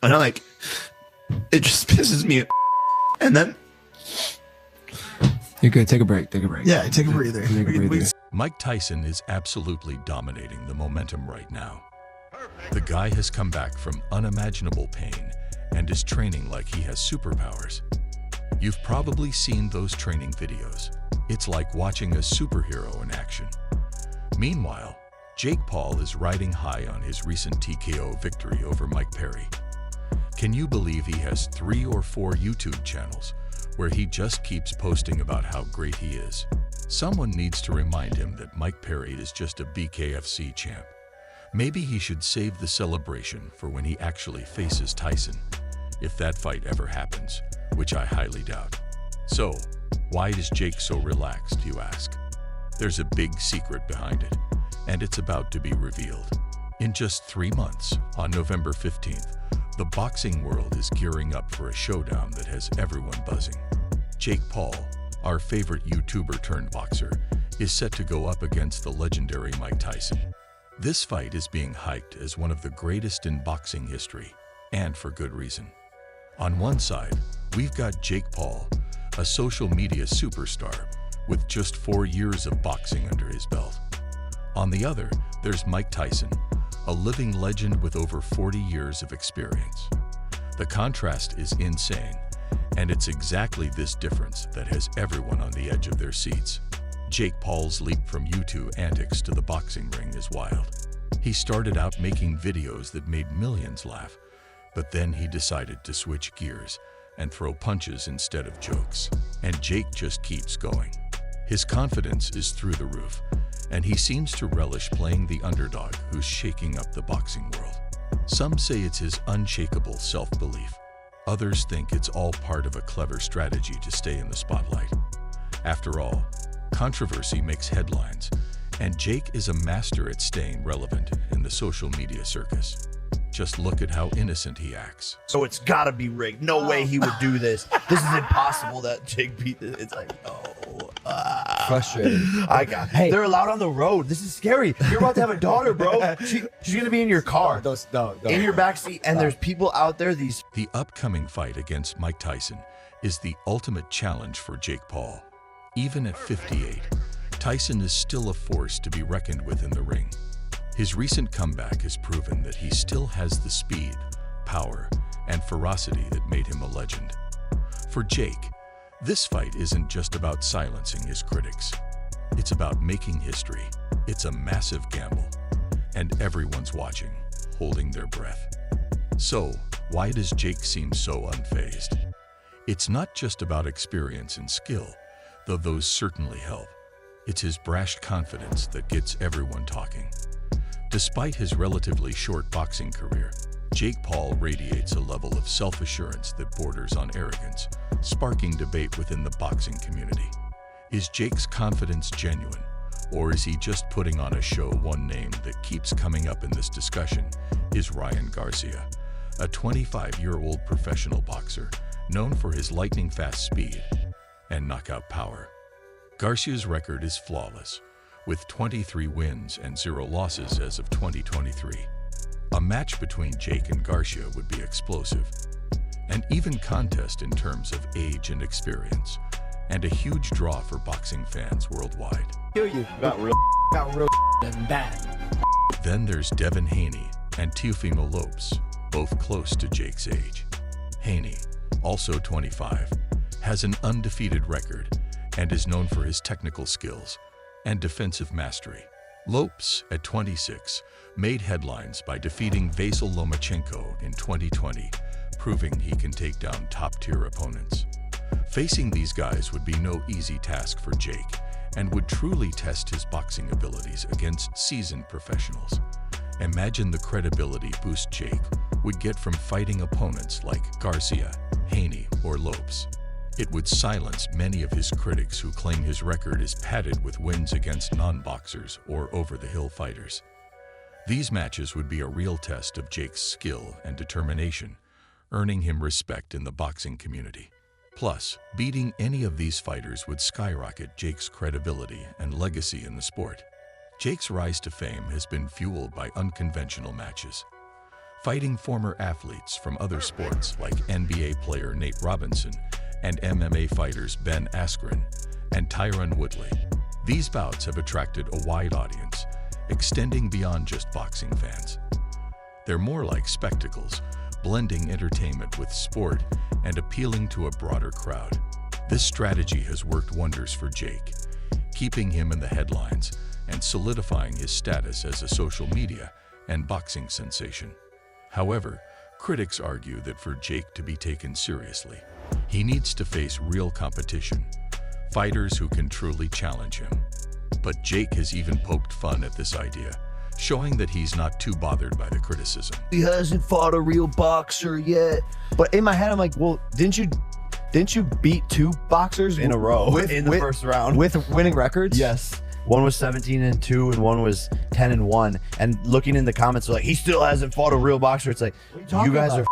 And I'm like, it just pisses me. And then you're good. Take a break. Take a break. Yeah, take a breather. Take a breather. Mike Tyson is absolutely dominating the momentum right now. The guy has come back from unimaginable pain and is training like he has superpowers. You've probably seen those training videos. It's like watching a superhero in action. Meanwhile, JakePaul is riding high on his recent TKO victory over Mike Perry. Can you believe he has 3 or 4 YouTube channels where he just keeps posting about how great he is? Someone needs to remind him that Mike Perry is just a BKFC champ. Maybe he should save the celebration for when he actually faces Tyson, if that fight ever happens, which I highly doubt. So, why is Jake so relaxed, you ask? There's a big secret behind it, and it's about to be revealed. In just 3 months, on November 15th, the boxing world is gearing up for a showdown that has everyone buzzing. JakePaul, our favorite YouTuber turned boxer, is set to go up against the legendary Mike Tyson. This fight is being hyped as one of the greatest in boxing history, and for good reason. On one side, we've got JakePaul, a social media superstar with just 4 years of boxing under his belt. On the other, there's Mike Tyson, a living legend with over 40 years of experience. The contrast is insane, and it's exactly this difference that has everyone on the edge of their seats. JakePaul's leap from YouTube antics to the boxing ring is wild. He started out making videos that made millions laugh, but then he decided to switch gears and throw punches instead of jokes. And Jake just keeps going. His confidence is through the roof, and he seems to relish playing the underdog who's shaking up the boxing world. Some say it's his unshakable self-belief. Others think it's all part of a clever strategy to stay in the spotlight. After all, controversy makes headlines, and Jake is a master at staying relevant in the social media circus. Just look at how innocent he acts. So it's gotta be rigged. No way he would do this. This is impossible that Jake beat this. It's like, oh. Frustrated. Hey, they're allowed on the road. This is scary. You're about to have a daughter, bro. She's gonna be in your car. In your backseat, and there's people out there. The upcoming fight against Mike Tyson is the ultimate challenge for JakePaul. Even at 58, Tyson is still a force to be reckoned with in the ring. His recent comeback has proven that he still has the speed, power, and ferocity that made him a legend. For Jake, this fight isn't just about silencing his critics. It's about making history. It's a massive gamble, and everyone's watching, holding their breath. So, why does Jake seem so unfazed? It's not just about experience and skill, though those certainly help. It's his brash confidence that gets everyone talking. Despite his relatively short boxing career, JakePaul radiates a level of self-assurance that borders on arrogance, sparking debate within the boxing community. Is Jake's confidence genuine, or is he just putting on a show? One name that keeps coming up in this discussion is Ryan Garcia, a 25-year-old professional boxer known for his lightning-fast speed and knockout power. Garcia's record is flawless, with 23 wins and 0 losses as of 2023. A match between Jake and Garcia would be explosive, an even contest in terms of age and experience, and a huge draw for boxing fans worldwide. Got real bad. Then there's Devin Haney and Teofimo Lopes, both close to Jake's age. Haney, also 25, has an undefeated record and is known for his technical skills and defensive mastery. Lopes, at 26, made headlines by defeating Vasyl Lomachenko in 2020, proving he can take down top-tier opponents. Facing these guys would be no easy task for Jake and would truly test his boxing abilities against seasoned professionals. Imagine the credibility boost Jake would get from fighting opponents like Garcia, Haney, or Lopes. It would silence many of his critics who claim his record is padded with wins against non-boxers or over-the-hill fighters. These matches would be a real test of Jake's skill and determination, earning him respect in the boxing community. Plus, beating any of these fighters would skyrocket Jake's credibility and legacy in the sport. Jake's rise to fame has been fueled by unconventional matches. fighting former athletes from other sports like NBA player Nate Robinson and MMA fighters Ben Askren and Tyron Woodley. These bouts have attracted a wide audience, extending beyond just boxing fans. They're more like spectacles, blending entertainment with sport and appealing to a broader crowd. This strategy has worked wonders for Jake, keeping him in the headlines and solidifying his status as a social media and boxing sensation. However, critics argue that for Jake to be taken seriously, he needs to face real competition, fighters who can truly challenge him. But Jake has even poked fun at this idea, showing that he's not too bothered by the criticism. He hasn't fought a real boxer yet. But in my head, I'm like, well, didn't you beat 2 boxers in a row in the first round with winning records? Yes. One was 17-2 and one was 10-1. And looking in the comments, they're like, he still hasn't fought a real boxer. It's like, you guys are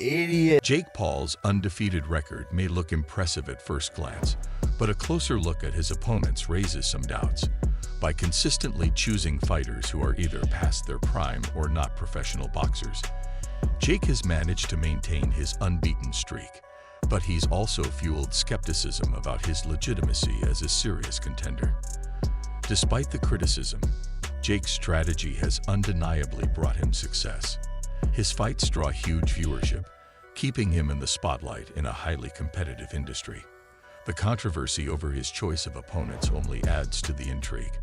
idiots. JakePaul's undefeated record may look impressive at first glance, but a closer look at his opponents raises some doubts. By consistently choosing fighters who are either past their prime or not professional boxers, Jake has managed to maintain his unbeaten streak, but he's also fueled skepticism about his legitimacy as a serious contender. Despite the criticism, Jake's strategy has undeniably brought him success. His fights draw huge viewership, keeping him in the spotlight in a highly competitive industry. The controversy over his choice of opponents only adds to the intrigue,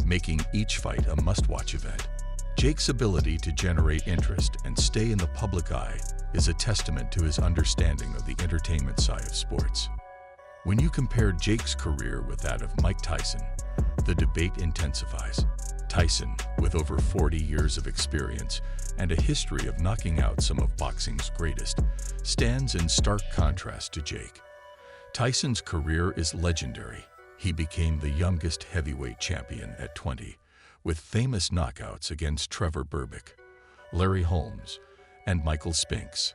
making each fight a must-watch event. Jake's ability to generate interest and stay in the public eye is a testament to his understanding of the entertainment side of sports. When you compare Jake's career with that of Mike Tyson, the debate intensifies. Tyson, with over 40 years of experience and a history of knocking out some of boxing's greatest, stands in stark contrast to Jake. Tyson's career is legendary. He became the youngest heavyweight champion at 20, with famous knockouts against Trevor Berbick, Larry Holmes, and Michael Spinks.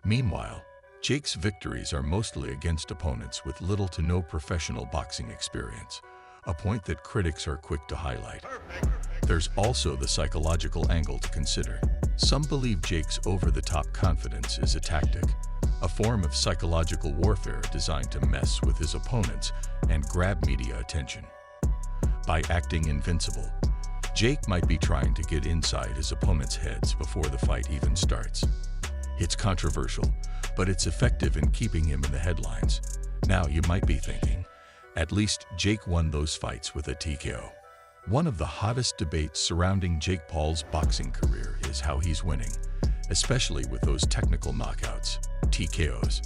Meanwhile, Jake's victories are mostly against opponents with little to no professional boxing experience, a point that critics are quick to highlight. There's also the psychological angle to consider. Some believe Jake's over-the-top confidence is a tactic, a form of psychological warfare designed to mess with his opponents and grab media attention. By acting invincible, Jake might be trying to get inside his opponent's heads before the fight even starts. It's controversial, but it's effective in keeping him in the headlines. Now you might be thinking, at least Jake won those fights with a TKO. One of the hottest debates surrounding JakePaul's boxing career is how he's winning, especially with those technical knockouts, TKOs.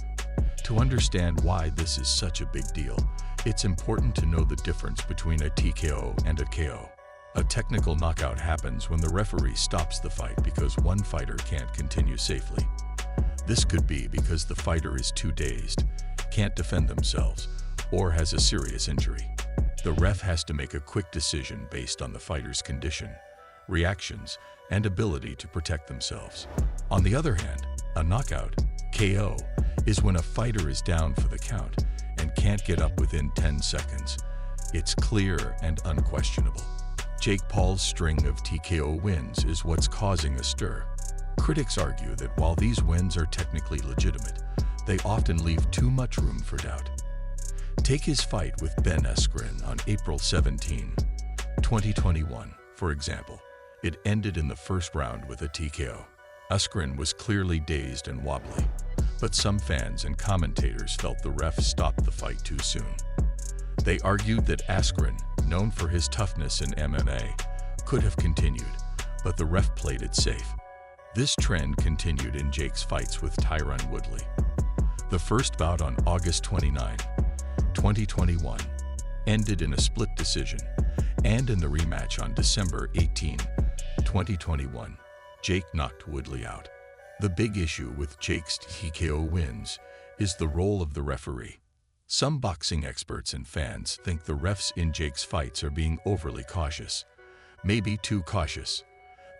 To understand why this is such a big deal, it's important to know the difference between a TKO and a KO. A technical knockout happens when the referee stops the fight because one fighter can't continue safely. This could be because the fighter is too dazed, can't defend themselves, or has a serious injury. The ref has to make a quick decision based on the fighter's condition, reactions, and ability to protect themselves. On the other hand, a knockout, KO, is when a fighter is down for the count and can't get up within 10 seconds. It's clear and unquestionable. JakePaul's string of TKO wins is what's causing a stir. Critics argue that while these wins are technically legitimate, they often leave too much room for doubt. Take his fight with Ben Askren on April 17, 2021, for example. It ended in the first round with a TKO. Askren was clearly dazed and wobbly, but some fans and commentators felt the ref stopped the fight too soon. They argued that Askren, known for his toughness in MMA, could have continued, but the ref played it safe. This trend continued in Jake's fights with Tyron Woodley. The first bout on August 29, 2021, ended in a split decision, and in the rematch on December 18, 2021, Jake knocked Woodley out. The big issue with Jake's TKO wins is the role of the referee. Some boxing experts and fans think the refs in Jake's fights are being overly cautious, maybe too cautious.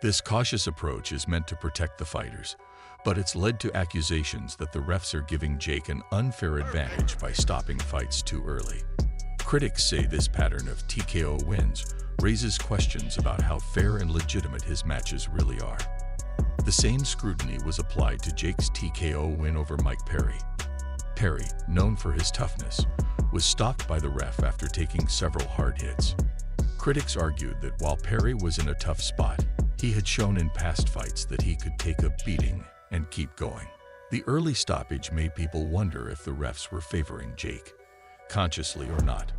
This cautious approach is meant to protect the fighters, but it's led to accusations that the refs are giving Jake an unfair advantage by stopping fights too early. Critics say this pattern of TKO wins raises questions about how fair and legitimate his matches really are. The same scrutiny was applied to Jake's TKO win over Mike Perry. Perry, known for his toughness, was stopped by the ref after taking several hard hits. Critics argued that while Perry was in a tough spot, he had shown in past fights that he could take a beating and keep going. The early stoppage made people wonder if the refs were favoring Jake, consciously or not,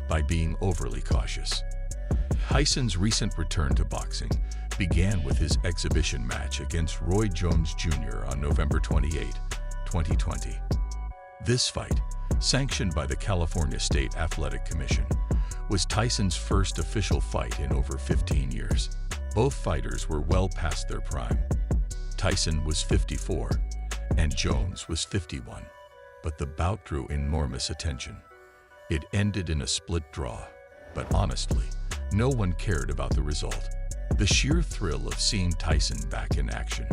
by being overly cautious. Tyson's recent return to boxing began with his exhibition match against Roy Jones Jr. on November 28, 2020. This fight, sanctioned by the California State Athletic Commission, was Tyson's first official fight in over 15 years. Both fighters were well past their prime. Tyson was 54 and Jones was 51, but the bout drew enormous attention. It ended in a split draw, but honestly, no one cared about the result. The sheer thrill of seeing Tyson back in action,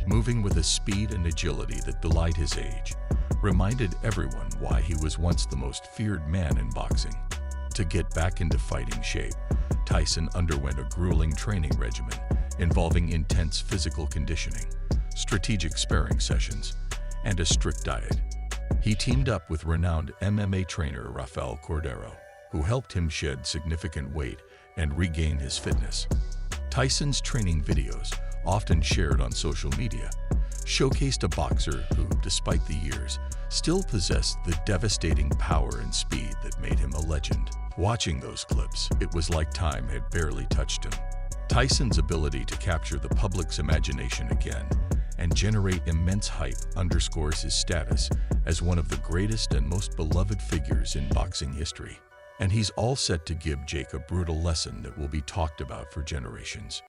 moving with a speed and agility that belied his age, reminded everyone why he was once the most feared man in boxing. To get back into fighting shape, Tyson underwent a grueling training regimen involving intense physical conditioning, strategic sparring sessions, and a strict diet. He teamed up with renowned MMA trainer Rafael Cordero, who helped him shed significant weight and regain his fitness. Tyson's training videos, often shared on social media, showcased a boxer who, despite the years, still possessed the devastating power and speed that made him a legend. Watching those clips, it was like time had barely touched him. Tyson's ability to capture the public's imagination again and generate immense hype underscores his status as one of the greatest and most beloved figures in boxing history. And he's all set to give Jake a brutal lesson that will be talked about for generations.